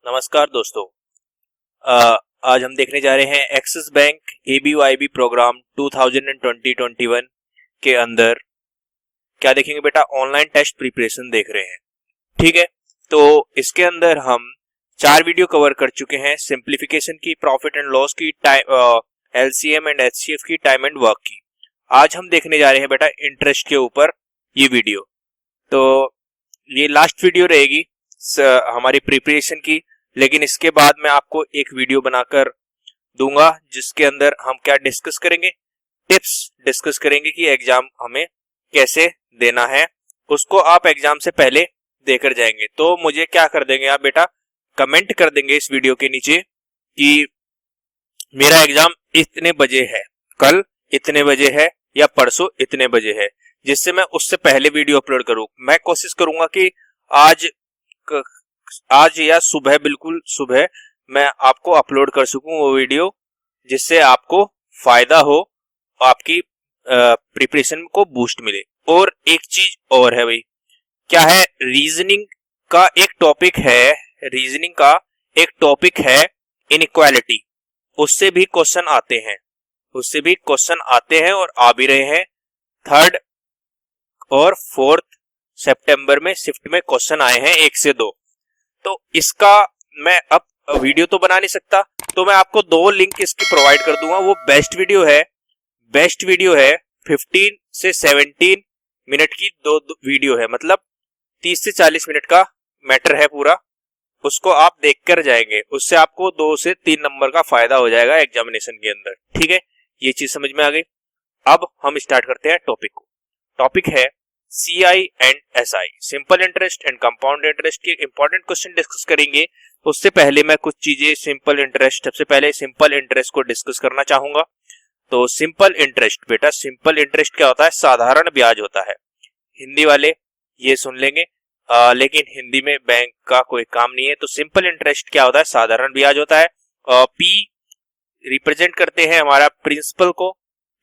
नमस्कार दोस्तों। आज हम देखने जा रहे हैं एक्सिस बैंक ABYB प्रोग्राम 2020-21 के अंदर क्या देखेंगे बेटा, ऑनलाइन टेस्ट प्रिपरेशन देख रहे हैं। ठीक है, तो इसके अंदर हम 4 वीडियो कवर कर चुके हैं। सिंप्लीफिकेशन की, प्रॉफिट एंड लॉस की, LCM एंड HCF की, टाइम एंड वर्क की। आज हम देखने जा रहे हैं बेटा इंटरेस्ट के ऊपर ये वीडियो। तो ये लास्ट वीडियो रहेगी हमारी प्रिपरेशन की, लेकिन इसके बाद मैं आपको एक वीडियो बनाकर दूंगा जिसके अंदर हम क्या डिस्कस करेंगे, टिप्स डिस्कस करेंगे कि एग्जाम हमें कैसे देना है। उसको आप एग्जाम से पहले देकर जाएंगे। तो मुझे क्या कर देंगे आप बेटा, कमेंट कर देंगे इस वीडियो के नीचे कि मेरा एग्जाम इतने बजे है, कल इतने बजे है या परसों इतने बजे है, जिससे मैं उससे पहले वीडियो अपलोड करूं। मैं कोशिश करूंगा कि आज या सुबह, बिल्कुल सुबह मैं आपको अपलोड कर सकूं वो वीडियो, जिससे आपको फायदा हो, आपकी प्रिपरेशन को बूस्ट मिले। और एक चीज और है भाई, क्या है, रीजनिंग का एक टॉपिक है इनइक्वालिटी। उससे भी क्वेश्चन आते हैं और आ भी रहे हैं। 3 और 4 सितंबर में शिफ्ट में क्वेश्चन आए हैं 1 से 2। तो इसका मैं अब वीडियो तो बना नहीं सकता, तो मैं आपको 2 लिंक इसकी प्रोवाइड कर दूंगा। वो बेस्ट वीडियो है 15 से 17 मिनट की 2 वीडियो है, मतलब 30 से 40 मिनट का मैटर है पूरा। उसको आप देख कर जाएंगे, उससे आपको 2 से 3 नंबर का फायदा हो जाएगा एग्जामिनेशन के अंदर। ठीक है, ये चीज समझ में आ गई। अब हम स्टार्ट करते हैं टॉपिक को। टॉपिक है CI and SI, simple interest and compound interest के इंपॉर्टेंट क्वेश्चन डिस्कस करेंगे। उससे पहले मैं कुछ चीजें सबसे पहले सिंपल इंटरेस्ट को डिस्कस करना चाहूंगा। तो सिंपल इंटरेस्ट बेटा, सिंपल इंटरेस्ट क्या होता है, साधारण ब्याज होता है। हिंदी वाले ये सुन लेंगे, लेकिन हिंदी में बैंक का कोई काम नहीं है। तो सिंपल इंटरेस्ट क्या होता है, साधारण ब्याज होता है। P रिप्रेजेंट करते हैं हमारा प्रिंसिपल को,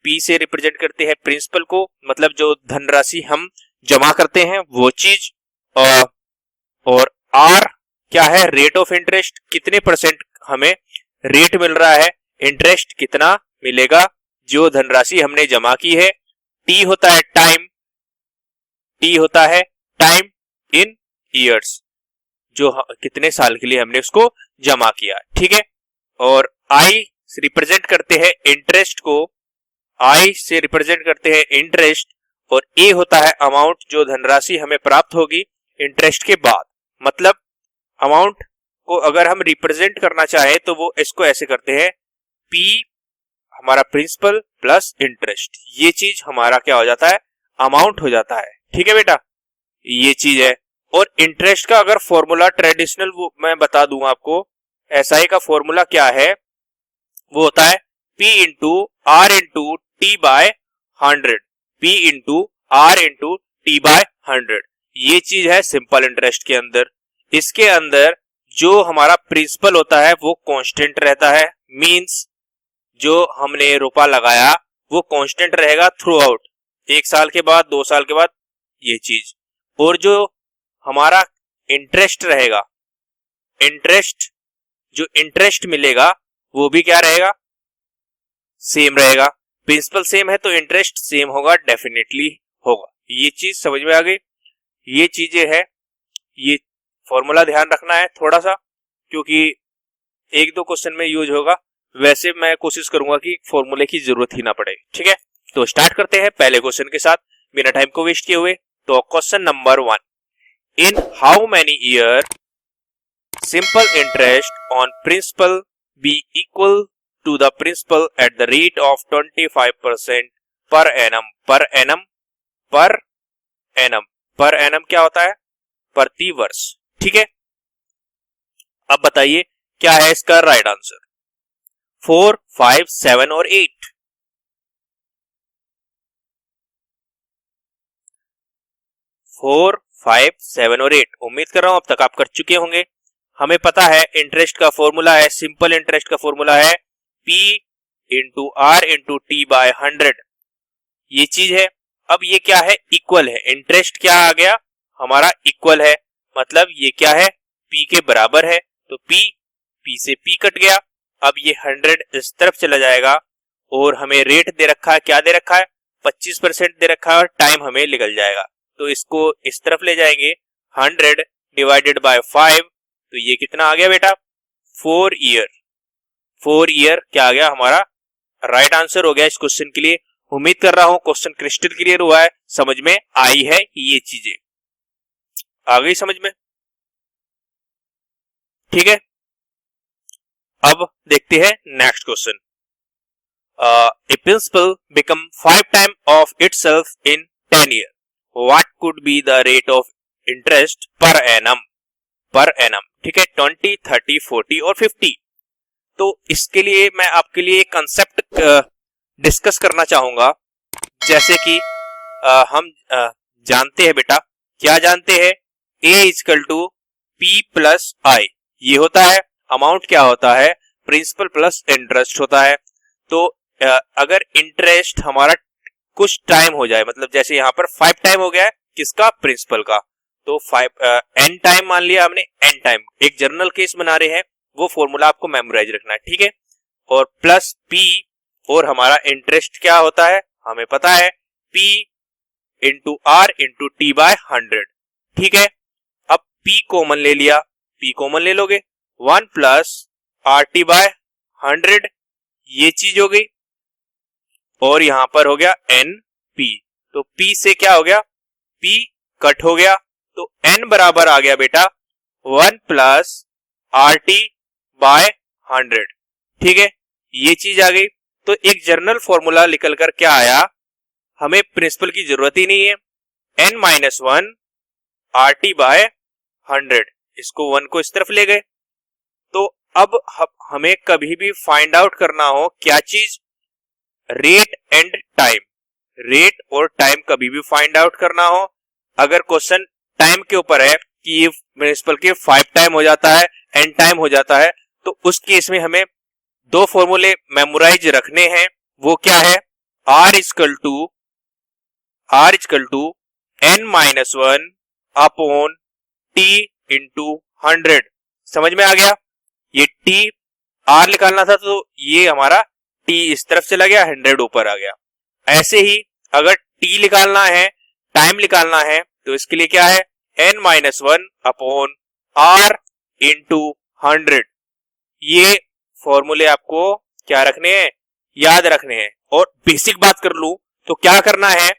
P से रिप्रेजेंट करते हैं प्रिंसिपल को, मतलब जो धनराशि हम जमा करते हैं वो चीज। और R क्या है, रेट ऑफ इंटरेस्ट, कितने परसेंट हमें रेट मिल रहा है, इंटरेस्ट कितना मिलेगा जो धनराशि हमने जमा की है। T होता है टाइम इन ईयर्स, जो कितने साल के लिए हमने उसको जमा किया। ठीक है, और I रिप्रेजेंट करते हैं इंटरेस्ट को, I से रिप्रेजेंट करते हैं इंटरेस्ट, और A होता है अमाउंट जो धनराशि हमें प्राप्त होगी इंटरेस्ट के बाद। मतलब अमाउंट को अगर हम रिप्रेजेंट करना चाहे तो वो इसको ऐसे करते हैं, P हमारा प्रिंसिपल प्लस इंटरेस्ट। ये चीज हमारा क्या हो जाता है, अमाउंट हो जाता है। ठीक है बेटा, ये चीज है। और इंटरेस्ट का अगर फॉर्मूला ट्रेडिशनल वो मैं बता दूं आपको, SI का फॉर्मूला क्या है, वो होता है P into R into T by 100, P into R into T by 100। ये चीज है सिंपल इंटरेस्ट के अंदर। इसके अंदर जो हमारा प्रिंसिपल होता है वो कांस्टेंट रहता है, मींस जो हमने रुपया लगाया वो कांस्टेंट रहेगा थ्रू आउट, 1 साल के बाद, 2 साल के बाद, ये चीज। और जो हमारा इंटरेस्ट रहेगा, इंटरेस्ट मिलेगा वो भी क्या रहेगा, सेम रहेगा। प्रिंसिपल सेम है तो इंटरेस्ट सेम होगा, डेफिनेटली होगा। ये चीज समझ में आ गई। ये चीजें है, ये फॉर्मूला ध्यान रखना है थोड़ा सा, क्योंकि 1-2 क्वेश्चन में यूज होगा। वैसे मैं कोशिश करूंगा कि फॉर्मूले की जरूरत ही ना पड़े। ठीक है, तो स्टार्ट करते हैं पहले क्वेश्चन के साथ बिना टाइम को वेस्ट किए हुए। तो question number 1, in how many year simple interest on principal be equal to the principal at the rate of 25% per annum। per annum क्या होता है, प्रति वर्ष। ठीक है, अब बताइए क्या है इसका राइट आंसर। 4, 5, 7 और 8। 4, 5, 7 और 8। उम्मीद कर रहा हूं अब तक आप कर चुके होंगे। हमें पता है इंटरेस्ट का फॉर्मूला है, सिंपल इंटरेस्ट का फॉर्मूला है P into R into T by 100। ये चीज है। अब ये क्या है, इक्वल है। इंटरेस्ट क्या आ गया हमारा, इक्वल है, मतलब ये क्या है, P के बराबर है। तो P से P कट गया। अब ये 100 इस तरफ चला जाएगा और हमें रेट दे रखा है, क्या दे रखा है, 25% दे रखा है और टाइम हमें निकल जाएगा। तो इसको इस तरफ ले जाएंगे, 100 डिवाइडेड बाय 5, तो ये कितना आ गया बेटा, 4 ईयर। 4 ईयर क्या आ गया हमारा राइट आंसर हो गया इस क्वेश्चन के लिए। उम्मीद कर रहा हूं क्वेश्चन क्रिस्टल क्लियर हुआ है, समझ में आई है ये चीजें, आ गई समझ में, ठीक है। अब देखते हैं next question. A principal become 5 times of itself in 10 years. What could be the rate of interest per annum? per annum, ठीक है, 20, 30, 40 और 50। तो इसके लिए मैं आपके लिए एक कंसेप्ट डिस्कस करना चाहूंगा। जैसे कि हम जानते हैं बेटा, क्या जानते हैं, A equal to P plus I, ये होता है अमाउंट, क्या होता है, प्रिंसिपल प्लस इंटरेस्ट होता है। तो अगर इंटरेस्ट हमारा कुछ टाइम हो जाए, मतलब जैसे यहाँ पर 5 टाइम हो गया है किसका, प्रिंसिपल का, तो 5 n टाइम मान लिया हमने, n टाइम, एक जनरल केस बना रहे हैं, वो फॉर्मूला आपको मेमोराइज रखना है, ठीक है। और प्लस P, और हमारा इंटरेस्ट क्या होता है हमें पता है, P into R into T by 100, ठीक है। अब P कॉमन ले लिया, P कॉमन ले लोगे, 1 प्लस आर टी बाय 100, ये चीज हो गई, और यहां पर हो गया एन पी, तो P से क्या हो गया, P कट हो गया, तो N बराबर आ गया बेटा 1 प्लस आर टी बाय 100, ठीक है, ये चीज आ गई। तो एक जर्नल फॉर्मूला निकल कर क्या आया, हमें प्रिंसिपल की जरूरत ही नहीं है, N minus 1 R T by 100, इसको 1 को इस तरफ ले गए। तो अब हमें कभी भी फाइंड आउट करना हो क्या चीज, रेट एंड टाइम, रेट और टाइम कभी भी फाइंड आउट करना हो, अगर क्वेश्चन टाइम के ऊपर है कि ये प्रिंसिपल के 5 टाइम हो जाता है, n टाइम हो जाता है, तो उस केस में हमें दो फॉर्मूले मेमोराइज रखने हैं। वो क्या है, r equal to n minus 1 upon t into 100, समझ में आ गया। ये t r निकालना था, तो ये हमारा t इस तरफ चला गया, 100 ऊपर आ गया। ऐसे ही अगर t निकालना है, टाइम निकालना है, तो इसके लिए क्या है, n minus 1 upon r into 100, ये फॉर्मूले आपको क्या रखने हैं, याद रखने हैं। और बेसिक बात कर लूं तो क्या करना है,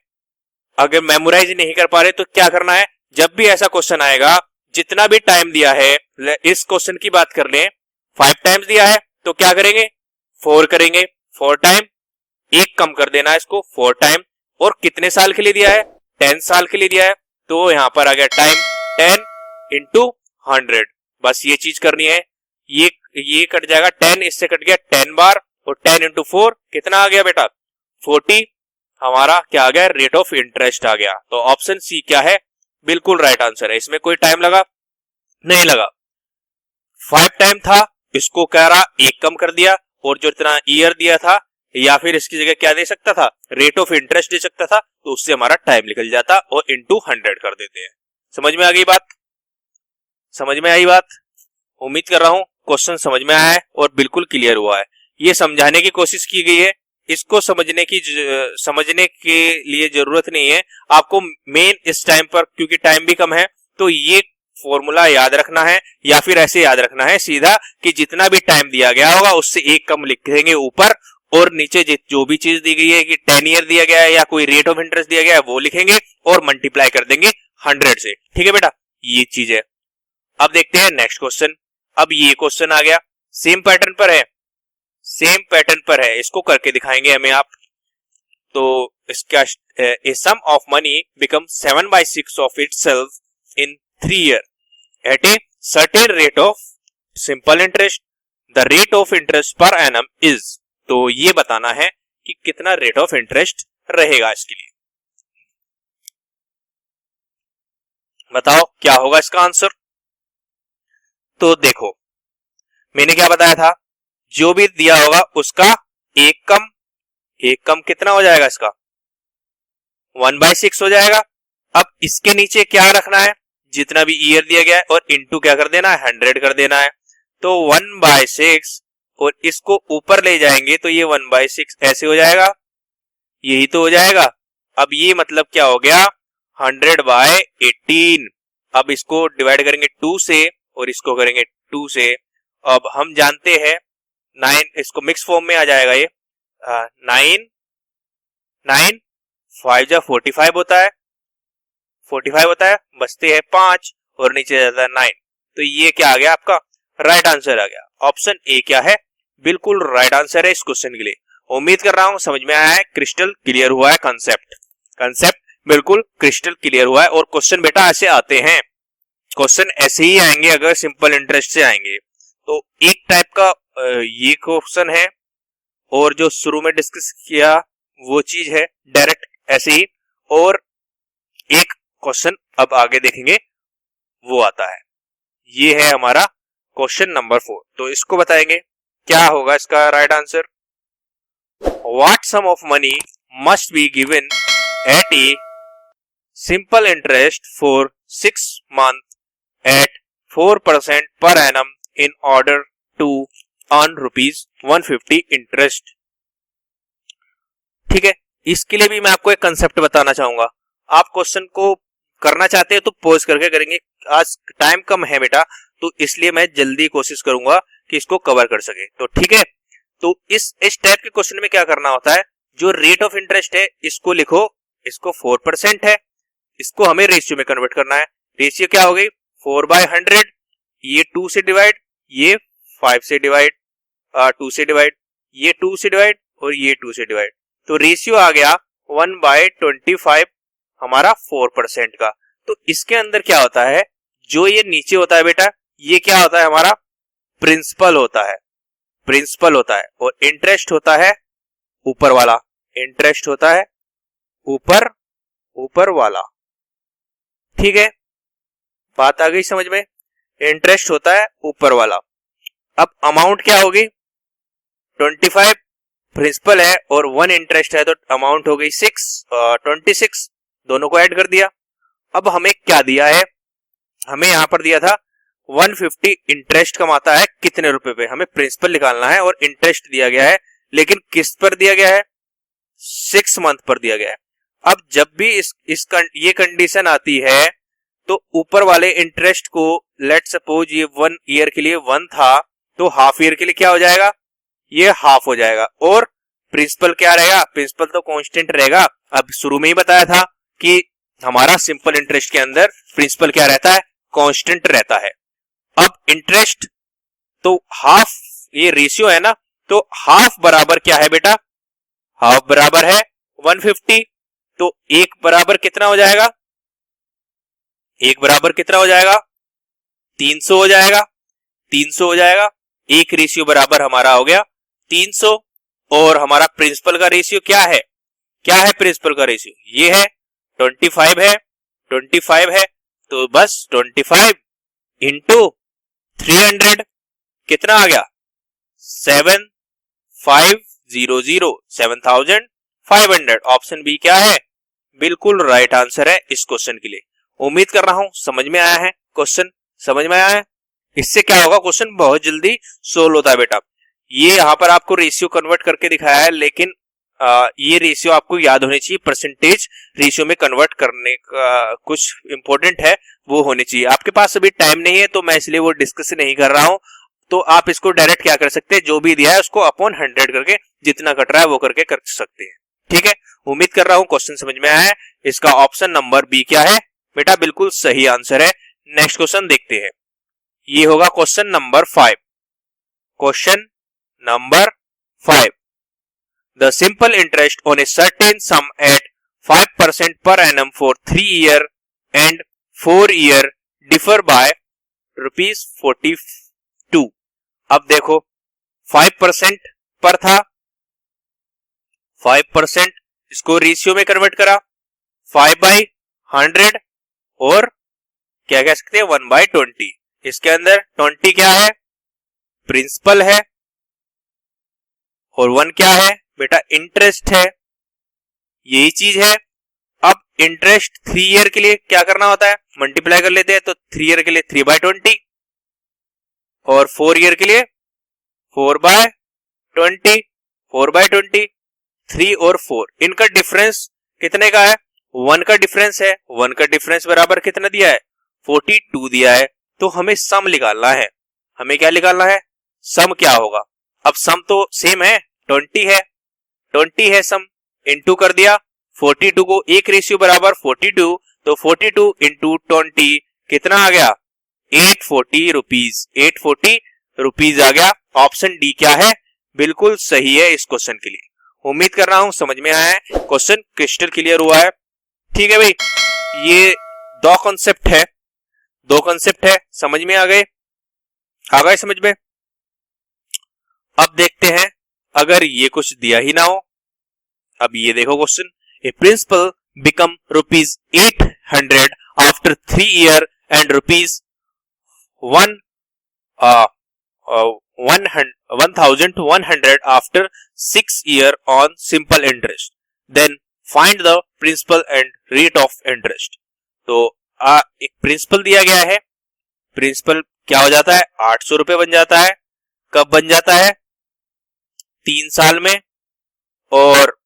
अगर मेमोराइज नहीं कर पा रहे तो क्या करना है, जब भी ऐसा क्वेश्चन आएगा, जितना भी टाइम दिया है, इस क्वेश्चन की बात कर लें, 5 टाइम्स दिया है तो क्या करेंगे, 4 करेंगे, 4 टाइम, एक कम कर देना है इसको, 4 टाइम, और कितने साल के लिए दिया है, 10 साल के लिए दिया है, तो यहां पर आ गया टाइम 10 इंटू 100, बस ये चीज करनी है। ये कट जाएगा, 10 इससे कट गया 10 बार, और 10 इंटू 4 कितना आ गया बेटा, 40, हमारा क्या आ गया, रेट ऑफ इंटरेस्ट आ गया। तो ऑप्शन सी क्या है, बिल्कुल राइट आंसर है, इसमें कोई टाइम लगा नहीं लगा। 5 टाइम था, इसको कह रहा एक कम कर दिया, और जो इतना ईयर दिया था, या फिर इसकी जगह क्या दे सकता था, रेट ऑफ इंटरेस्ट दे सकता था, तो उससे हमारा टाइम निकल जाता, और इंटू 100 कर देते हैं। समझ में आ गई बात, समझ में आई बात, उम्मीद कर रहा हूं क्वेश्चन समझ में आया है और बिल्कुल क्लियर हुआ है। ये समझाने की कोशिश की गई है, इसको समझने के लिए जरूरत नहीं है आपको मेन इस टाइम पर, क्योंकि टाइम भी कम है, तो ये फॉर्मूला याद रखना है, या फिर ऐसे याद रखना है सीधा कि जितना भी टाइम दिया गया होगा उससे एक कम लिख देंगे ऊपर, और नीचे जो भी चीज दी गई है कि 10 ईयर दिया गया है या कोई रेट ऑफ इंटरेस्ट दिया गया है वो लिखेंगे और मल्टीप्लाई कर देंगे 100 से, ठीक है बेटा, ये चीज है। अब देखते हैं नेक्स्ट क्वेश्चन। अब ये क्वेश्चन आ गया, सेम पैटर्न पर है, सेम पैटर्न पर है, इसको करके दिखाएंगे हमें आप। तो इसका a sum of money become 7/6 of itself in 3 year at a certain rate of simple interest, the rate of interest per annum is, तो ये बताना है कि कितना रेट ऑफ इंटरेस्ट रहेगा इसके लिए। बताओ क्या होगा इसका आंसर। तो देखो मैंने क्या बताया था, जो भी दिया होगा उसका एक कम कितना हो जाएगा, इसका 1/6 हो जाएगा। अब इसके नीचे क्या रखना है, जितना भी ईयर दिया गया है, और इनटू क्या कर देना है, 100 कर देना है। तो 1/6 और इसको ऊपर ले जाएंगे तो ये 1/6 ऐसे हो जाएगा, यही तो हो जाएगा। अब ये मतलब क्या हो गया, 100/18। अब इसको डिवाइड करेंगे 2 से और इसको करेंगे 2 से। अब हम जानते हैं 9, इसको मिक्स फॉर्म में आ जाएगा ये 9 9 5 जा 45 होता है, 45 होता है, बचते हैं 5 और नीचे जाता है 9। तो ये क्या आ गया, आपका राइट आंसर आ गया। ऑप्शन ए क्या है, बिल्कुल राइट आंसर है इस क्वेश्चन के लिए। उम्मीद कर रहा हूं समझ में आया है, क्रिस्टल क्लियर हुआ है, कंसेप्ट बिल्कुल क्रिस्टल क्लियर हुआ है। और क्वेश्चन बेटा ऐसे आते हैं, क्वेश्चन ऐसे ही आएंगे अगर सिंपल इंटरेस्ट से आएंगे। तो एक टाइप का ये क्वेश्चन है, और जो शुरू में डिस्कस किया वो चीज है डायरेक्ट ऐसे ही, और एक क्वेश्चन अब आगे देखेंगे वो आता है। ये है हमारा क्वेश्चन नंबर 4। तो इसको बताएंगे क्या होगा इसका right answer. What sum of money must be given at a simple interest for 6 months at 4% per annum in order to earn ₹150 interest. ठीक है, इसके लिए भी मैं आपको एक कंसेप्ट बताना चाहूंगा। आप क्वेश्चन को करना चाहते हैं तो पॉज करके करेंगे, आज टाइम कम है बेटा, तो इसलिए मैं जल्दी कोशिश करूंगा कि इसको कवर कर सके। तो ठीक है, तो इस टाइप के क्वेश्चन में क्या करना होता है, जो रेट ऑफ इंटरेस्ट है इसको लिखो, इसको 4% है, इसको हमें रेशियो में कन्वर्ट करना है। रेशियो क्या हो गई, 4/100, ये 2 से डिवाइड, ये 5 से डिवाइड, 2 से डिवाइड, ये 2 से डिवाइड और ये 2 से डिवाइड। तो रेशियो आ गया 1/25 हमारा 4% का। तो इसके अंदर क्या होता है, जो ये नीचे होता है बेटा, ये क्या होता है हमारा प्रिंसिपल होता है, प्रिंसिपल होता है, और इंटरेस्ट होता है ऊपर वाला, इंटरेस्ट होता है ऊपर वाला। ठीक है, बात आ गई समझ में, इंटरेस्ट होता है ऊपर वाला। अब अमाउंट क्या होगी, 25 प्रिंसिपल है और 1 इंटरेस्ट है, तो अमाउंट हो गई 26, दोनों को ऐड कर दिया। अब हमें क्या दिया है, हमें यहां पर दिया था 150 इंटरेस्ट कमाता है कितने रुपए पे, हमें प्रिंसिपल निकालना है और इंटरेस्ट दिया गया है, लेकिन किस पर दिया गया है, 6 month पर दिया गया है। अब जब भी ये कंडीशन आती है तो ऊपर वाले इंटरेस्ट को, लेट सपोज ये 1 ईयर के लिए 1 था, तो हाफ ईयर के लिए क्या हो जाएगा, ये हाफ हो जाएगा। और प्रिंसिपल क्या रहेगा, प्रिंसिपल तो कांस्टेंट रहेगा। अब शुरू में ही बताया था कि हमारा सिंपल इंटरेस्ट के अंदर प्रिंसिपल क्या रहता है, कांस्टेंट रहता है। अब इंटरेस्ट तो हाफ, ये रेशियो है ना, तो हाफ बराबर क्या है बेटा, हाफ बराबर है 150, तो एक बराबर कितना हो जाएगा, एक बराबर कितना हो जाएगा, 300 हो जाएगा, 300 हो जाएगा। एक रेशियो बराबर हमारा हो गया 300, और हमारा प्रिंसिपल का रेशियो क्या है, क्या है प्रिंसिपल का रेशियो, ये है 25 है, 25 है, तो बस 25 इंटू 300 कितना आ गया, 7500, ऑप्शन बी क्या है, बिल्कुल राइट आंसर है इस क्वेश्चन के लिए। उम्मीद कर रहा हूं समझ में आया है, क्वेश्चन समझ में आया है। इससे क्या होगा, क्वेश्चन बहुत जल्दी सोल्व होता है बेटा। ये यहां पर आपको रेशियो कन्वर्ट करके दिखाया है, लेकिन ये रेशियो आपको याद होनी चाहिए, परसेंटेज रेशियो में कन्वर्ट करने का कुछ इंपॉर्टेंट है वो होनी चाहिए। आपके पास अभी टाइम नहीं है तो मैं इसलिए वो डिस्कस नहीं कर रहा हूं। तो आप इसको डायरेक्ट क्या कर सकते हैं, जो भी दिया है उसको अपॉन 100 करके जितना कट रहा है वो करके कर सकते हैं। ठीक है, उम्मीद कर रहा हूं क्वेश्चन समझ में आया है। इसका ऑप्शन नंबर बी क्या है बेटा, बिल्कुल सही आंसर है। नेक्स्ट क्वेश्चन देखते हैं, ये होगा question number 5। Question number 5, the simple interest on a certain sum at 5% per annum for 3 year and 4 year differ by ₹42। अब देखो 5% पर था, 5% इसको रेशियो में कन्वर्ट करा, 5/100 और क्या कह सकते हैं 1/20। इसके अंदर 20 क्या है, प्रिंसिपल है, और 1 क्या है बेटा, इंटरेस्ट है, यही चीज है। अब इंटरेस्ट 3 ईयर के लिए क्या करना होता है, मल्टीप्लाई कर लेते हैं, तो 3 ईयर के लिए 3/20, और 4 ईयर के लिए 4/20, 4/20, 3 और 4, इनका डिफरेंस कितने का है? 1 का डिफरेंस है। 1 का डिफरेंस बराबर कितना दिया है? 42 दिया है। तो हमें सम निकालना है। हमें क्या निकालना है? सम क्या होगा? अब सम तो सेम है, 20 है, 20 है सम, इनटू कर दिया 42 को, एक रेशियो बराबर 42, तो 42 इंटू 20 कितना आ गया? 840 रुपीज, 840 रुपीज आ गया। ऑप्शन डी क्या है? बिल्कुल सही है इस क्वेश्चन के लिए। उम्मीद कर रहा हूं समझ में आया है, क्वेश्चन क्रिस्टल क्लियर हुआ है। ठीक है भाई, ये दो कॉन्सेप्ट है, दो कॉन्सेप्ट है, समझ में आ गए समझ में। अब देखते हैं अगर ये कुछ दिया ही ना हो। अब ये देखो question, a principal become rupees 800 after 3 year and rupees 1100 after 6 year on simple interest, then find the principal and rate of interest. तो एक प्रिंसिपल दिया गया है, प्रिंसिपल क्या हो जाता है? 800 रुपए बन जाता है। कब बन जाता है? 3 साल में। और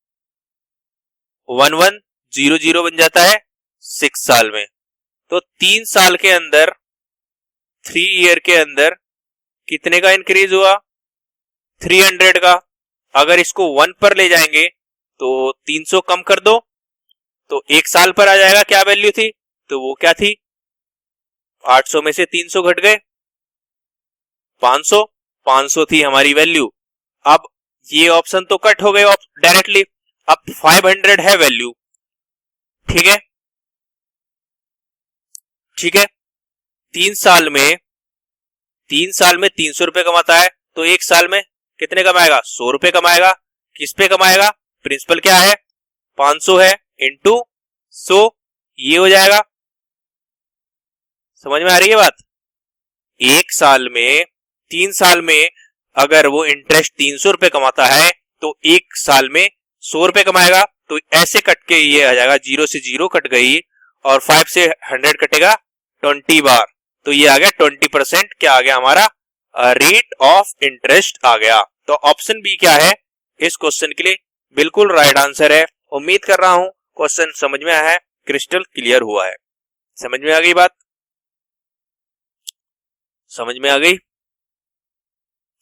1100 बन जाता है 6 साल में। तो 3 साल के अंदर, 3 ईयर के अंदर कितने का इंक्रीज हुआ? 300 का। अगर इसको 1 पर ले जाएंगे तो 300 कम कर दो तो 1 साल पर आ जाएगा। क्या वैल्यू थी? तो वो क्या थी? 800 में से 300 घट गए, 500, 500 थी हमारी वैल्यू। अब ये ऑप्शन तो कट हो गए डायरेक्टली। अब 500 है वैल्यू। ठीक है, ठीक है। 3 साल में 300 रुपए कमाता है तो 1 साल में कितने कमाएगा? 100 रुपए कमाएगा। किस पे कमाएगा? प्रिंसिपल क्या है? 500 है, इंटू 100, ये हो जाएगा। समझ में आ रही है बात? 1 साल में, 3 साल में अगर वो इंटरेस्ट 300 रुपए कमाता है तो 1 साल में 100 रुपए कमाएगा। तो ऐसे कट के ये आ जाएगा, 0 से 0 कट गई और 5 से 100 कटेगा 20 बार। तो ये आ गया 20%। क्या आ गया हमारा? रेट ऑफ इंटरेस्ट आ गया। तो ऑप्शन बी क्या है इस क्वेश्चन के लिए? बिल्कुल राइट आंसर है। उम्मीद कर रहा हूं क्वेश्चन समझ में आया है, क्रिस्टल क्लियर हुआ है। समझ में आ गई बात? समझ में आ गई?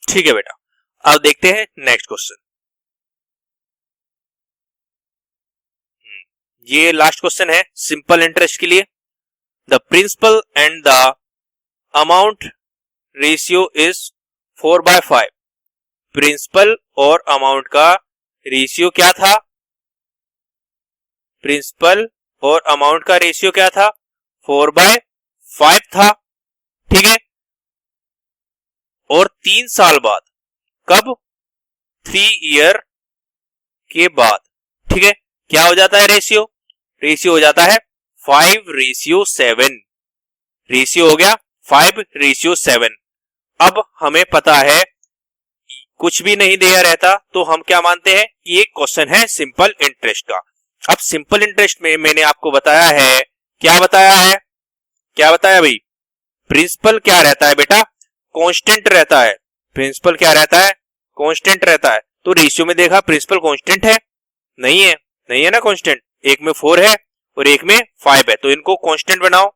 ठीक है बेटा, अब देखते हैं नेक्स्ट क्वेश्चन। ये लास्ट क्वेश्चन है सिंपल इंटरेस्ट के लिए। The principal and the amount ratio is 4/5। Principal और अमाउंट का रेशियो क्या था? प्रिंसिपल और अमाउंट का रेशियो क्या था? 4/5 था। ठीक है, और 3 साल बाद, कब? 3 ईयर के बाद। ठीक है, क्या हो जाता है रेशियो? रेशियो हो जाता है 5:7। रेशियो हो गया 5:7। अब हमें पता है कुछ भी नहीं दिया रहता तो हम क्या मानते हैं कि ये क्वेश्चन है सिंपल इंटरेस्ट का। अब सिंपल इंटरेस्ट में मैंने आपको बताया है, क्या बताया है? क्या बताया भाई? प्रिंसिपल क्या रहता है बेटा? कांस्टेंट रहता है। प्रिंसिपल क्या रहता है? कांस्टेंट रहता है। तो रेशियो में देखा प्रिंसिपल कांस्टेंट है? नहीं है, नहीं है ना कांस्टेंट। एक में 4 है और एक में 5 है, तो इनको कांस्टेंट बनाओ।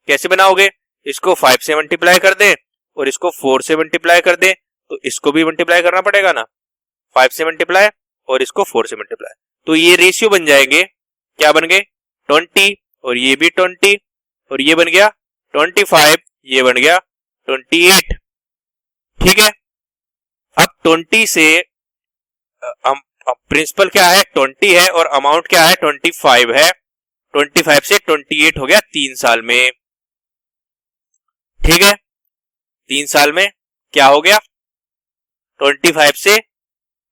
कैसे बनाओगे? इसको 5 से मल्टीप्लाई कर दे और इसको 4 से मल्टीप्लाई कर दे, तो इसको भी मल्टीप्लाई करना पड़ेगा ना। 5 से मल्टीप्लाई और इसको 4 से मल्टीप्लाई, तो ये रेशियो बन जाएंगे। क्या बन गए? 20, और ये भी 20, और ये बन गया 25, ये बन गया 28। ठीक है, अब 20 से प्रिंसिपल क्या है? 20 है और अमाउंट क्या है? 25 है। 25 से 28 हो गया 3 साल में। ठीक है, 3 साल में क्या हो गया? 25 से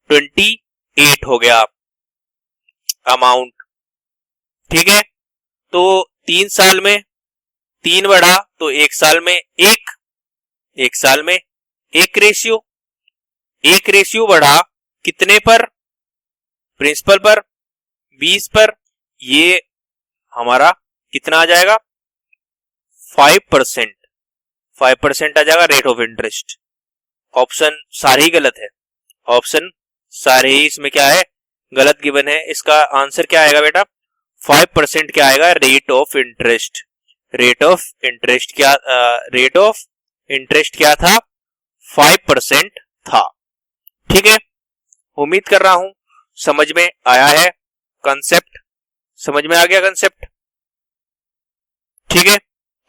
28 हो गया अमाउंट। ठीक है, तो 3 साल में 3 बढ़ा तो 1 साल में 1 साल में 1 रेशियो बढ़ा कितने पर? प्रिंसिपल पर, 20 पर। ये हमारा कितना आ जाएगा? 5%। 5% आ जाएगा रेट ऑफ इंटरेस्ट। ऑप्शन सारे ही गलत है, ऑप्शन सारे ही इसमें क्या है, गलत गिवन है। इसका आंसर क्या आएगा बेटा, 5% क्या आएगा, rate of interest. Rate of interest क्या रेट ऑफ इंटरेस्ट क्या था, 5% था। ठीक है, उम्मीद कर रहा हूं समझ में आया है, कंसेप्ट समझ में आ गया कंसेप्ट। ठीक है,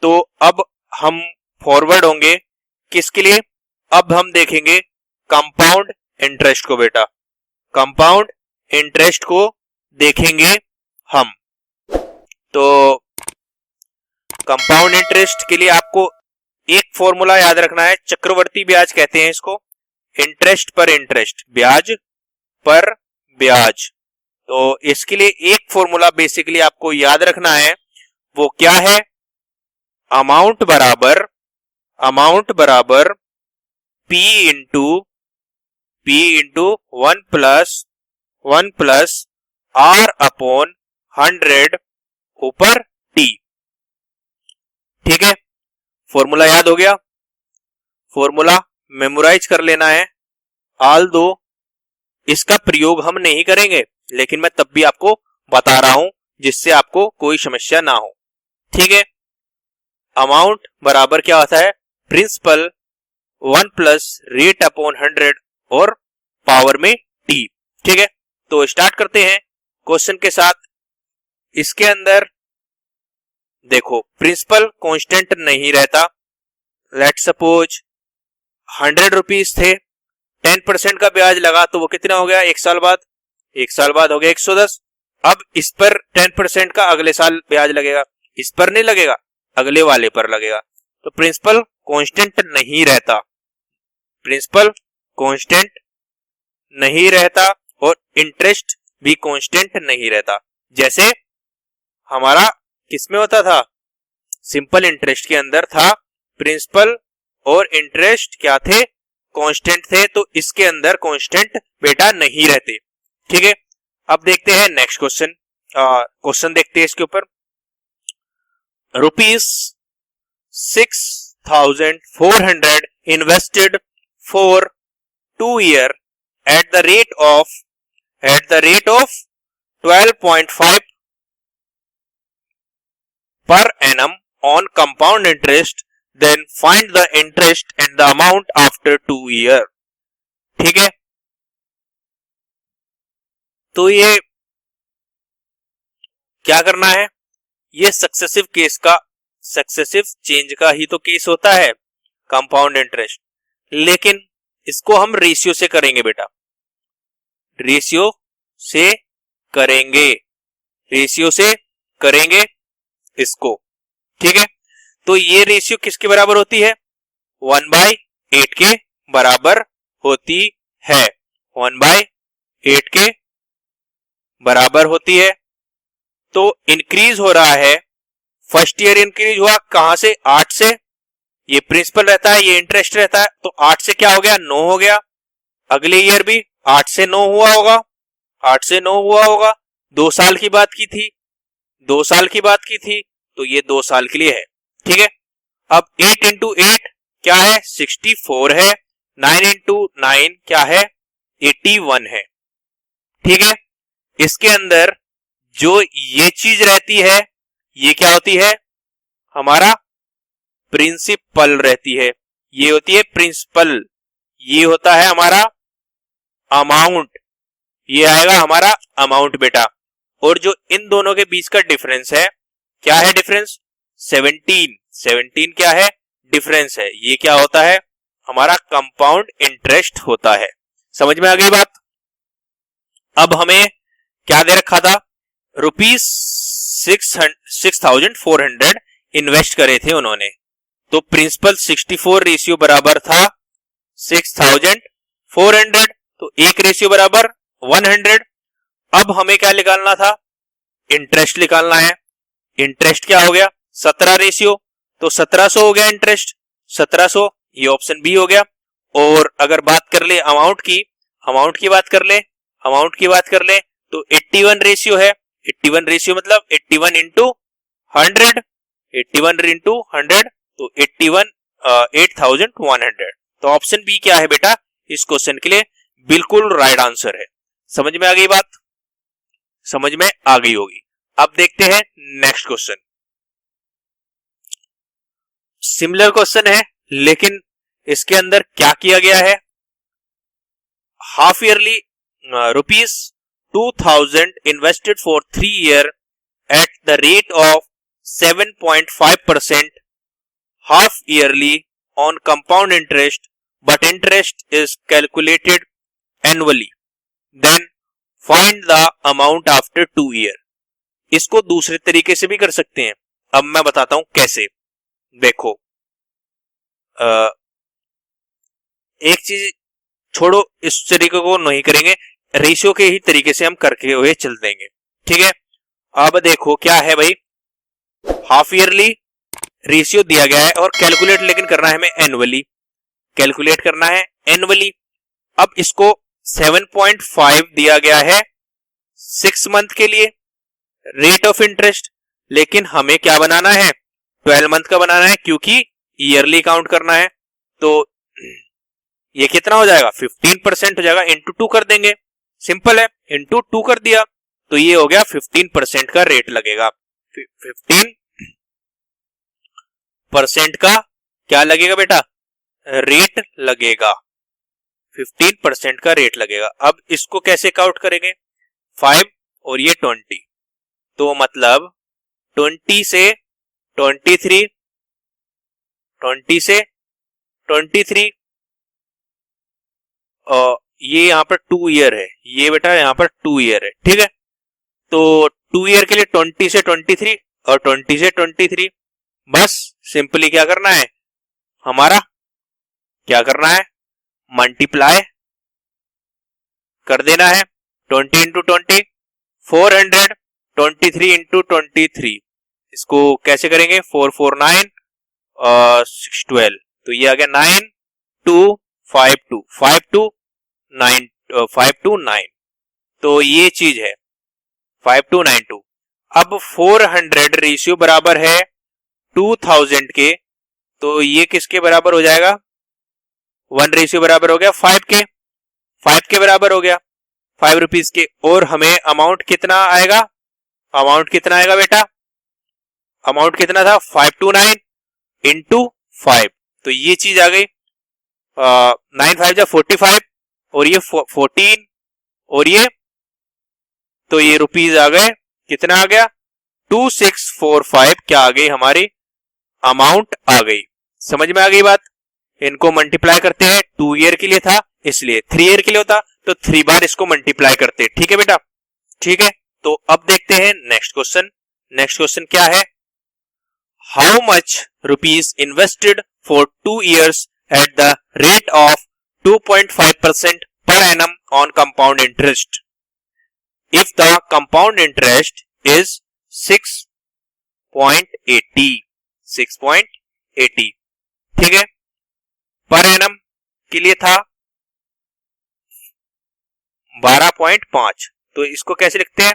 तो अब हम फॉरवर्ड होंगे किसके लिए, अब हम देखेंगे कंपाउंड इंटरेस्ट को बेटा, कंपाउंड इंटरेस्ट को देखेंगे हम। तो कंपाउंड इंटरेस्ट के लिए आपको एक फॉर्मूला याद रखना है, चक्रवर्ती ब्याज कहते हैं इसको, इंटरेस्ट पर इंटरेस्ट, ब्याज पर ब्याज। तो इसके लिए एक फॉर्मूला बेसिकली आपको याद रखना है, वो क्या है, अमाउंट बराबर P into 1 plus R upon 100 ऊपर T। ठीक है, फॉर्मूला याद हो गया, फॉर्मूला मेमोराइज कर लेना है। आल दो इसका प्रयोग हम नहीं करेंगे, लेकिन मैं तब भी आपको बता रहा हूं जिससे आपको कोई समस्या ना हो। ठीक है, अमाउंट बराबर क्या होता है, प्रिंसिपल 1 प्लस रेट अपॉन 100 और पावर में T। ठीक है, तो स्टार्ट करते हैं क्वेश्चन के साथ। इसके अंदर देखो प्रिंसिपल कांस्टेंट नहीं रहता, लेट सपोज 100 रुपीज थे, 10% का ब्याज लगा तो वो कितना हो गया, एक साल बाद हो गया 110। अब इस पर 10% का अगले साल ब्याज लगेगा, इस पर नहीं लगेगा, अगले वाले पर लगेगा। तो प्रिंसिपल कांस्टेंट नहीं रहता, प्रिंसिपल कांस्टेंट नहीं रहता और इंटरेस्ट भी कांस्टेंट नहीं रहता। जैसे हमारा किसमें होता था, सिंपल इंटरेस्ट के अंदर था प्रिंसिपल और इंटरेस्ट क्या थे, कांस्टेंट थे, तो इसके अंदर कांस्टेंट बेटा नहीं रहते। ठीक है, अब देखते हैं नेक्स्ट क्वेश्चन देखते हैं इसके ऊपर। ₹6,400 invested for 2 year at the rate of 12.5 per annum on compound interest, then find the interest and the amount after 2 year। ठीक है, तो ये क्या करना है, ये सक्सेसिव चेंज का ही तो केस होता है कंपाउंड इंटरेस्ट, लेकिन इसको हम रेशियो से करेंगे बेटा, रेशियो से करेंगे इसको। ठीक है, तो ये रेशियो किसके बराबर होती है, 1/8 के बराबर होती है, 1/8 के बराबर होती है। तो इंक्रीज हो रहा है, फर्स्ट ईयर इंक्रीज हुआ कहां से, 8 से, ये प्रिंसिपल रहता है, ये इंटरेस्ट रहता है, तो 8 से क्या हो गया, 9 हो गया। अगले ईयर भी 8 से 9 हुआ होगा, 8 से 9 हुआ होगा। 2 साल की बात की थी, 2 साल की बात की थी, तो ये 2 साल के लिए है। ठीक है, अब 8 इंटू 8 क्या है, 64 है, 9 इंटू 9 क्या है, 81 है। ठीक है, इसके अंदर जो ये चीज रहती है, ये क्या होती है, हमारा प्रिंसिपल रहती है, ये होती है प्रिंसिपल, ये होता है हमारा अमाउंट, ये आएगा हमारा अमाउंट बेटा। और जो इन दोनों के बीच का डिफरेंस है, क्या है डिफरेंस, 17 क्या है, डिफरेंस है, ये क्या होता है, हमारा कंपाउंड इंटरेस्ट होता है। समझ में आ गई बात। अब हमें क्या दे रखा था, ₹6,400 इन्वेस्ट करे थे उन्होंने, तो प्रिंसिपल 64 रेशियो बराबर था 6,400, तो एक रेशियो बराबर 100। अब हमें क्या निकालना था, इंटरेस्ट निकालना है। इंटरेस्ट क्या हो गया, 17 रेशियो, तो 1700 हो गया इंटरेस्ट, 1700, ये ऑप्शन बी हो गया। और अगर बात कर ले अमाउंट की बात कर ले तो 81 रेशियो है, 81 रेशियो मतलब 81 इंटू 100, 81 इंटू 100, तो 81 8,100। तो ऑप्शन बी क्या है बेटा इस क्वेश्चन के लिए बिल्कुल राइट आंसर है। समझ में आ गई बात? समझ में आ गई होगी। अब देखते हैं नेक्स्ट क्वेश्चन। सिमिलर क्वेश्चन है लेकिन इसके अंदर क्या किया गया है, half yearly ₹2,000 invested for 3 year at the rate of 7.5% half yearly on compound interest, but interest is calculated annually. Then find the amount after 2 year. इसको दूसरे तरीके से भी कर सकते हैं। अब मैं बताता हूं कैसे। देखो एक चीज छोड़ो, इस तरीके को नहीं करेंगे, रेशियो के ही तरीके से हम करके हुए चल देंगे। ठीक है, अब देखो क्या है भाई, हाफ ईयरली रेशियो दिया गया है और कैलकुलेट लेकिन करना है हमें एनुअली, कैलकुलेट करना है एनुअली। अब इसको 7.5 दिया गया है 6 मंथ के लिए रेट ऑफ इंटरेस्ट, लेकिन हमें क्या बनाना है 12 मंथ का बनाना है क्योंकि ईयरली काउंट करना है। तो ये कितना हो जाएगा 15% हो जाएगा, इंटू 2 कर देंगे, सिंपल है, इंटू 2 कर दिया तो ये हो गया 15% का रेट लगेगा। 15% का क्या लगेगा बेटा, रेट लगेगा, 15% का रेट लगेगा। अब इसको कैसे काउंट करेंगे, 5 और ये 20, तो मतलब 20 से 23, 20 से 23, ये यहां पर 2 ईयर है, ये बेटा यहां पर 2 ईयर है। ठीक है, तो 2 ईयर के लिए 20 से 23 और 20 से 23, बस सिंपली क्या करना है, हमारा क्या करना है, मल्टीप्लाई कर देना है 20 इंटू 20, 400, 23 इंटू 23, इसको कैसे करेंगे 4 4 9 6 12, तो ये आ गया 9 2 5 2 5 2 9 5 2 9, तो ये चीज है 5292। अब 400 रेशियो बराबर है 2000 के, तो ये किसके बराबर हो जाएगा, 1 रेशियो बराबर हो गया 5 के बराबर हो गया 5 रुपीज के। और हमें अमाउंट कितना आएगा, अमाउंट कितना आएगा बेटा, अमाउंट कितना था 529 इंटू 5, तो ये चीज आ गई 9 5 जा 45 और ये 14 और ये, तो ये रुपीज आ गए, कितना आ गया 2645, क्या आ गई हमारी अमाउंट आ गई। समझ में आ गई बात? इनको मल्टीप्लाई करते हैं, 2 ईयर के लिए था इसलिए, 3 ईयर के लिए होता तो 3 बार इसको मल्टीप्लाई करते। ठीक है बेटा, ठीक है। तो अब देखते हैं नेक्स्ट क्वेश्चन। नेक्स्ट क्वेश्चन क्या है, how much rupees invested for 2 years at the rate of 2.5% per annum on compound interest if the compound interest is 6.80 ठीक है, पर एनम के लिए था 12.5, तो इसको कैसे लिखते हैं,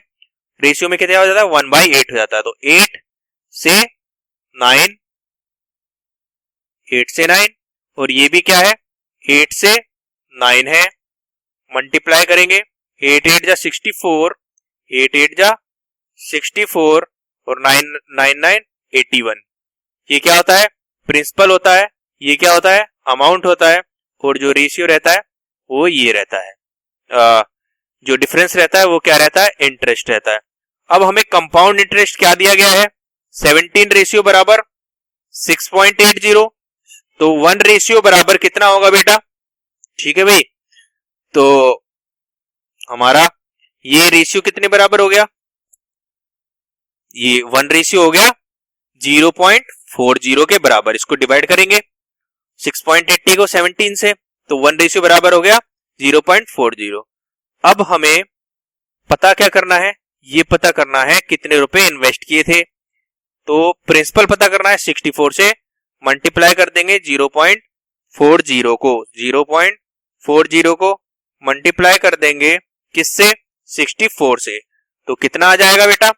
रेशियो में कितना हो जाता है 1/8 हो जाता है, तो 8 से 9 और ये भी क्या है 8 से 9 है, मल्टीप्लाई करेंगे 8 8 जा 64, 8 8 जा 64 और 9 9 9 81, ये क्या होता है प्रिंसिपल होता है, ये क्या होता है अमाउंट होता है, और जो रेशियो रहता है वो ये रहता है, जो डिफरेंस रहता है वो क्या रहता है इंटरेस्ट रहता है। अब हमें कंपाउंड इंटरेस्ट क्या दिया गया है 17 रेशियो बराबर 6.80, तो 1 रेशियो बराबर कितना होगा बेटा, ठीक है भाई, तो हमारा ये रेशियो कितने बराबर हो गया, ये 1 रेशियो हो गया 0.40 के बराबर, इसको डिवाइड करेंगे 6.80 को 17 से, तो 1 रेशियो बराबर हो गया 0.40। अब हमें पता क्या करना है, ये पता करना है कितने रुपए इन्वेस्ट किए थे, तो प्रिंसिपल पता करना है 64 से मल्टीप्लाई कर देंगे 0.40 को, 0.40 को मल्टीप्लाई कर देंगे किससे 64 से, तो कितना आ जाएगा बेटा,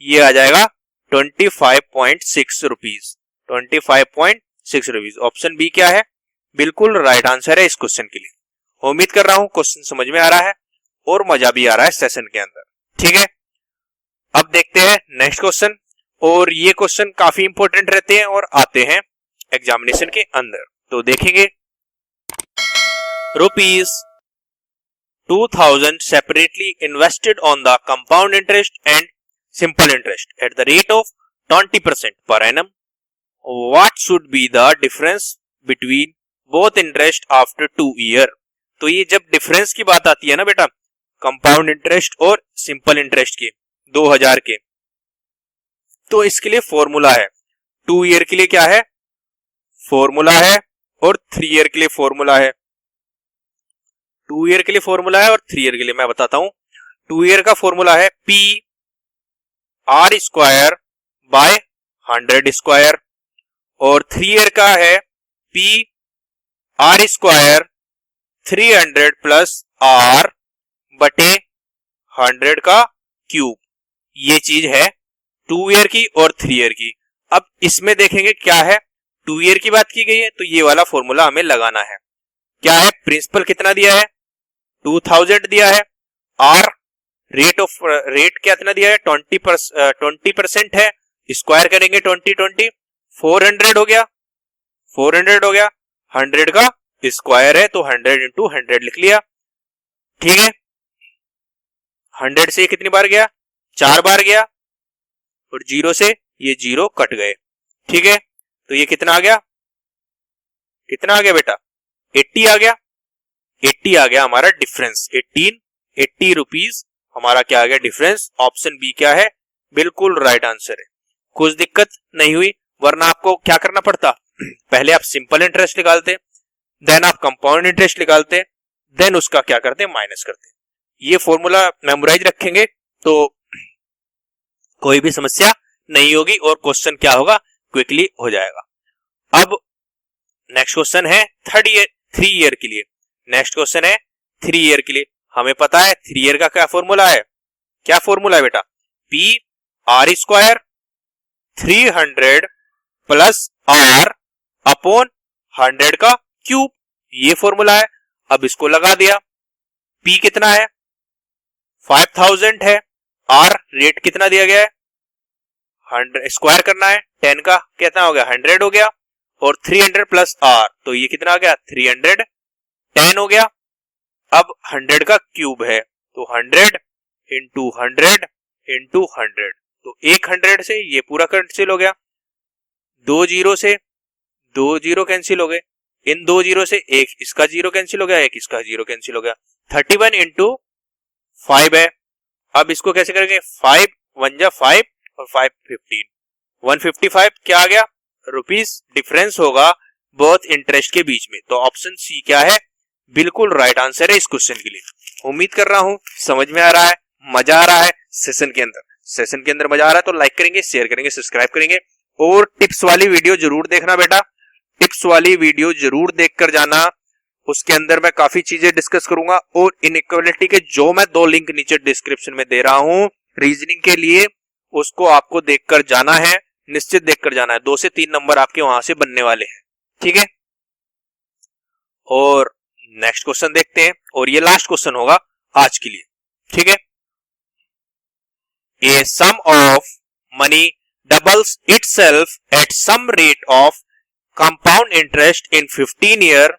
ये आ जाएगा 25.6 रुपीज, 25.6 6 रुपीज। ऑप्शन बी क्या है, बिल्कुल राइट आंसर है इस क्वेश्चन के लिए। उम्मीद कर रहा हूं क्वेश्चन समझ में आ रहा है और मजा भी आ रहा है सेशन के अंदर। ठीक है, अब देखते हैं नेक्स्ट क्वेश्चन, और ये क्वेश्चन काफी इंपॉर्टेंट रहते हैं और आते हैं एग्जामिनेशन के अंदर। तो देखेंगे, rupees 2000 separately invested on the compound interest and simple interest at the rate of 20% per annum. What should be the difference between both interest after 2 year? तो ये जब डिफरेंस की बात आती है ना बेटा, कंपाउंड इंटरेस्ट और सिंपल इंटरेस्ट के 2000 के, तो इसके लिए फॉर्मूला है। 2 ईयर के लिए क्या है, फॉर्मूला है, और 3 ईयर के लिए फॉर्मूला है। 2 ईयर के लिए फॉर्मूला है और 3 ईयर के लिए मैं बताता हूं। 2 ईयर का फॉर्मूला है P R square by 100 square, और 3 ईयर का है P R square 300 plus R बटे 100 का क्यूब। ये चीज है 2 ईयर की और 3 ईयर की। अब इसमें देखेंगे क्या है, 2 ईयर की बात की गई है तो ये वाला फॉर्मूला हमें लगाना है। क्या है, प्रिंसिपल कितना दिया है, 2000 दिया है, आर रेट कितना दिया है, 20% है, स्क्वायर करेंगे 20 400 हो गया, 400 हो गया, 100 का स्क्वायर है तो 100 इंटू 100 लिख लिया। ठीक है, 100 से कितनी बार गया, 4 बार गया, और 0 से ये 0 कट गए। ठीक है, तो ये कितना आ गया, कितना आ गया बेटा, 80 आ गया। 80 आ गया हमारा डिफरेंस, 80 रुपीज हमारा क्या आ गया डिफरेंस। ऑप्शन बी क्या है, बिल्कुल राइट आंसर है। कुछ दिक्कत नहीं हुई, वरना आपको क्या करना पड़ता, पहले आप सिंपल इंटरेस्ट निकालते, देन आप कंपाउंड इंटरेस्ट निकालते, देन उसका क्या करते, माइनस करते। ये फॉर्मूला मेमोराइज रखेंगे तो कोई भी समस्या नहीं होगी और क्वेश्चन क्या होगा, क्विकली हो जाएगा। अब नेक्स्ट क्वेश्चन है 3 ईयर के लिए। नेक्स्ट क्वेश्चन है 3 ईयर के लिए। हमें पता है 3 ईयर का क्या फॉर्मूला है, क्या फॉर्मूला है बेटा, P R square 300 plus R upon 100 का क्यूब, ये फॉर्मूला है। अब इसको लगा दिया, पी कितना है 5000 है, आर रेट कितना दिया गया है 100, स्क्वायर करना है 10 का कितना हो गया 100 हो गया, और 300 प्लस आर तो ये कितना आ गया 310 हो गया। अब 100 का क्यूब है तो 100 इंटू 100 इंटू 100, तो 100 से ये पूरा कैंसिल हो गया, 2 जीरो से 2 जीरो कैंसिल हो गए, इन 2 जीरो से एक इसका जीरो कैंसिल हो गया, एक इसका जीरो कैंसिल हो गया। 31 इंटू 5 है। अब इसको कैसे करेंगे, 5 1 जा 5 और 5 15, 155 क्या आ गया रुपीस डिफरेंस होगा बोथ इंटरेस्ट के बीच में। तो ऑप्शन सी क्या है, बिल्कुल राइट आंसर है इस क्वेश्चन के लिए। उम्मीद कर रहा हूं समझ में आ रहा है, मजा आ रहा है सेशन के अंदर। सेशन के अंदर मजा आ रहा है तो लाइक करेंगे, शेयर करेंगे, सब्सक्राइब करेंगे, और टिप्स वाली वीडियो जरूर देखना बेटा, टिप्स वाली वीडियो जरूर देखकर जाना। उसके अंदर मैं काफी चीजें डिस्कस करूंगा, और इनइक्वालिटी के जो मैं 2 लिंक नीचे डिस्क्रिप्शन में दे रहा हूं रीजनिंग के लिए, उसको आपको देखकर जाना है, निश्चित देखकर जाना है। 2 से 3 नंबर आपके वहां से बनने वाले हैं। ठीक है, और नेक्स्ट क्वेश्चन देखते हैं, और ये लास्ट क्वेश्चन होगा आज के लिए। ठीक है, a sum of money doubles itself at some rate of compound interest in 15 year,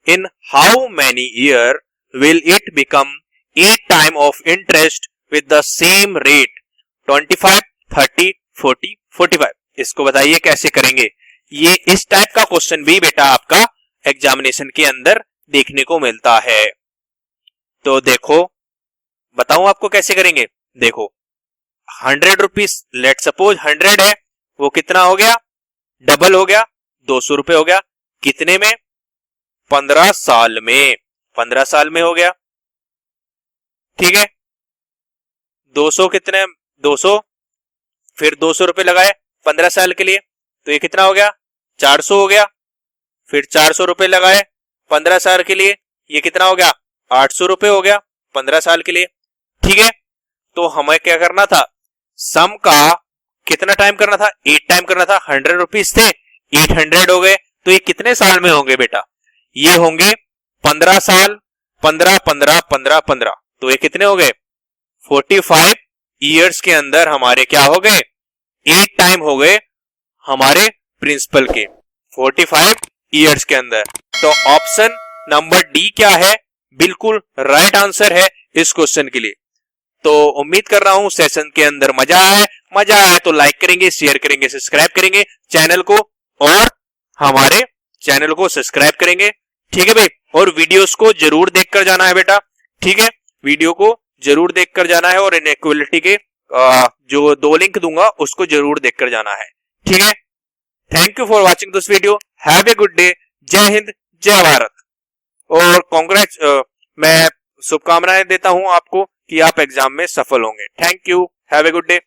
in how many year will it become 8 time of interest with the same rate 25 30 40 45। इसको बताइए कैसे करेंगे। ये इस टाइप का क्वेश्चन भी बेटा आपका एग्जामिनेशन के अंदर देखने को मिलता है। तो देखो बताऊं आपको कैसे करेंगे। देखो 100 रुपीज, लेट सपोज 100 है, वो कितना हो गया, डबल हो गया, 200 रुपए हो गया, कितने में 15 साल में, 15 साल में हो गया। ठीक है, 200 कितने, 200 फिर 200 रुपए लगाए 15 साल के लिए, तो ये कितना हो गया 400 हो गया, फिर 400 रुपए लगाए 15 साल के लिए, ये कितना हो गया 800 रुपए हो गया 15 साल के लिए। ठीक है, तो हमें क्या करना था, सम का कितना टाइम करना था, 8 टाइम करना था। 100 रुपीज थे, 800 हो गए, तो ये कितने साल में होंगे बेटा? ये होंगे 15 साल, 15 15 15 15, तो ये कितने हो गए? 45 ईयर्स के अंदर हमारे क्या हो गए? 8 टाइम हो गए हमारे प्रिंसिपल के 45 ईयर्स के अंदर। तो ऑप्शन नंबर डी क्या है? बिल्कुल राइट आंसर है इस क्वेश्चन के लिए। तो उम्मीद कर रहा हूं सेशन के अंदर मजा आया तो लाइक करेंगे, शेयर करेंगे, सब्सक्राइब करेंगे चैनल को, और हमारे चैनल को सब्सक्राइब करेंगे, ठीक है भाई। और वीडियोस को जरूर देखकर जाना है बेटा, ठीक है, वीडियो को जरूर देखकर जाना है, और इनइक्वालिटी के जो 2 लिंक दूंगा उसको जरूर देखकर जाना है, ठीक है। Thank you for watching this video, have a good day, जय हिंद, जय भारत। और कांग्रेच, मैं शुभकामनाएं देता हूं आपको कि आप एग्जाम में सफल होंगे। Thank you, have a good day.